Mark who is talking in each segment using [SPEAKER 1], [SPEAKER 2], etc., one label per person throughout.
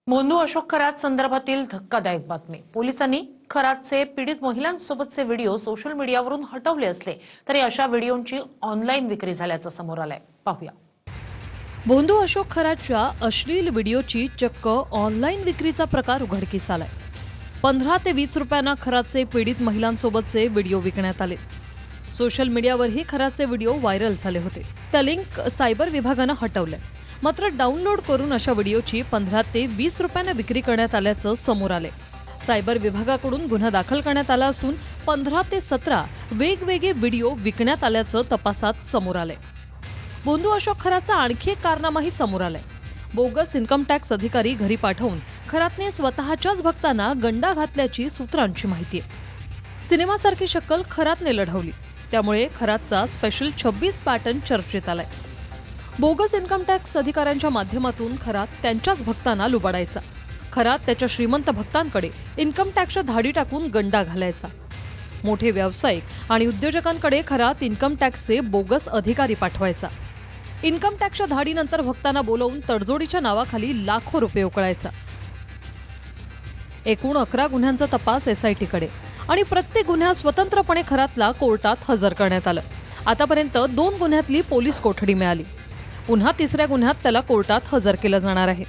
[SPEAKER 1] मोंदू अशोक खरात संदर्भातील धक्कादायक बातमी। पोलिसांनी खरातचे पीडित महिलांसोबतचे व्हिडिओ सोशल मीडियावरून हटवले असले तरी अशा व्हिडिओंची ऑनलाईन विक्री झाल्याचं समोर आलंय। पाहूया।
[SPEAKER 2] मोंदू अशोक खरातच्या अश्लील व्हिडिओची चक्क ऑनलाईन विक्रीचा प्रकार उघडकीस आलाय। 15 ते 20 रुपयांना खरातचे पीडित महिलांसोबतचे व्हिडिओ विकण्यात आले। सोशल मीडियावरही खरातचे व्हिडिओ व्हायरल झाले होते। त्या लिंक सायबर विभागानं हटवल्या। मात्र डाउनलोड करून अशा व्हिडिओची 15 ते 20 रुपयांना विक्री करण्यात आल्याचं समोर आले। सायबर विभागाकडून गुन्हा दाखल करण्यात आला असून 15 ते 17 वेगवेगळे व्हिडिओ विकण्यात आल्याचं तपासात समोर आले। मोंदू अशोक खरातचा आणखी एक कारनामाही समोर आलाय। बोगस इन्कम टॅक्स अधिकारी घरी पाठवून खरातने स्वतःच्याच भक्तांना गंडा घातल्याची सूत्रांची माहिती आहे। सिनेमासारखी शक्कल खरातने लढवली, त्यामुळे खरातचा स्पेशल 26 पॅटर्न चर्चेत आलाय। बोगस इन्कम टॅक्स अधिकाऱ्यांच्या माध्यमातून खरात त्यांच्याच भक्तांना लुबाडायचा। खरात त्याच्या श्रीमंत भक्तांकडे इन्कम टॅक्सच्या धाडी टाकून गंडा घालायचा। मोठे व्यावसायिक आणि उद्योजकांकडे खरात इन्कम टॅक्सचे बोगस अधिकारी पाठवायचा। इन्कम टॅक्सच्या धाडीनंतर भक्तांना बोलवून तडजोडीच्या नावाखाली लाखो रुपये उकळायचा। एकूण 11 गुन्ह्यांचा तपास एसआयटीकडे आणि प्रत्येक गुन्ह्यात स्वतंत्रपणे खरातला कोर्टात हजर करण्यात आलं। आतापर्यंत 2 गुन्ह्यातली पोलीस कोठडी मिळाली। पुन्हा 3ऱ्या गुन्ह्यात त्याला कोर्टात हजर केलं जाणार आहे।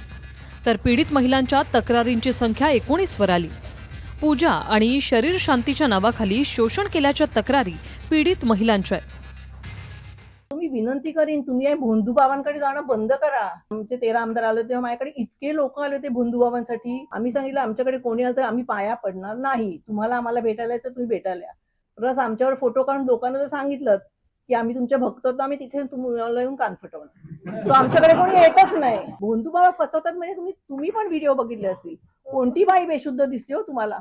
[SPEAKER 2] तर पीडित महिलांच्या तक्रारींची संख्या 19 वर आली। पूजा आणि शरीर शांतीच्या नावाखाली शोषण केल्याच्या तक्रारी पीडित महिलांच्या आहेत।
[SPEAKER 3] तुम्ही विनंती करीन, तुम्ही या भोंदू बाबांकडे जाणं बंद करा। आमचे 13 आमदार आले तेव्हा माझ्याकडे इतके लोक आले होते भोंदू बाबांसाठी। आम्ही सांगितलं आमच्याकडे कोणी आलं तर आम्ही पाया पडणार नाही, तुम्हाला आम्हाला भेटायला यायचं तुम्ही भेटायला या। प्लस आमच्यावर फोटो काढून लोकांना जर सांगितलं की आम्ही तुमचे भक्त होतो, आम्ही तिथे तुम्हाला येऊन कान फटवणार। सो आमच्याकडे कोणी येतच नाही। भोंदू बाबा फसवतात म्हणजे तुम्ही पण व्हिडिओ बघितले असतील। कोणती बाई बेशुद्ध दिसते हो तुम्हाला?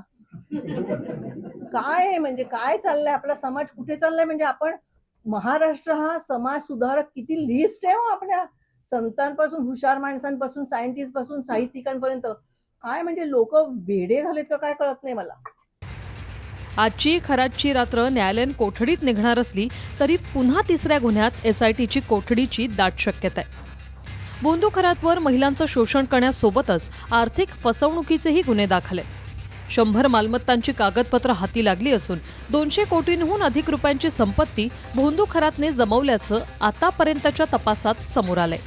[SPEAKER 3] काय म्हणजे काय चाललंय? आपला समाज कुठे चाललाय? म्हणजे आपण महाराष्ट्र हा समाज सुधारक किती लिस्ट आहे हो आपल्या, संतांपासून हुशार माणसांपासून सायंटिस्ट पासून साहित्यिकांपर्यंत। काय म्हणजे लोक वेडे झालेत का काय कळत नाही मला।
[SPEAKER 2] आजची खरातची रात्र न्यायालयीन कोठडीत निघणार असली तरी पुन्हा 3ऱ्या गुन्ह्यात एसआयटीची कोठडीची दाट शक्यता आहे। मोंदू खरातवर महिलांचं शोषण करण्यासोबतच आर्थिक फसवणुकीचेही गुन्हे दाखल आहेत। 100 मालमत्तांची कागदपत्र हाती लागली असून 200 कोटींहून अधिक रुपयांची संपत्ती मोंदू खरातने जमवल्याचं आतापर्यंतच्या तपासात समोर आलंय।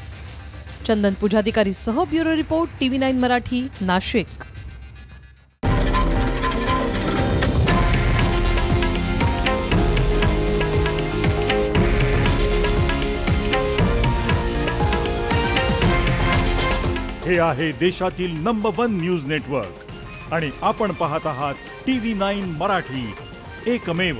[SPEAKER 2] चंदन पुजाधिकारी सह bureau report TV9 Marathi, Nashik.
[SPEAKER 4] हे आहे देशातील नंबर 1 न्यूज नेटवर्क आणि आपण पाहत आहात TV9 मराठी, एकमेव।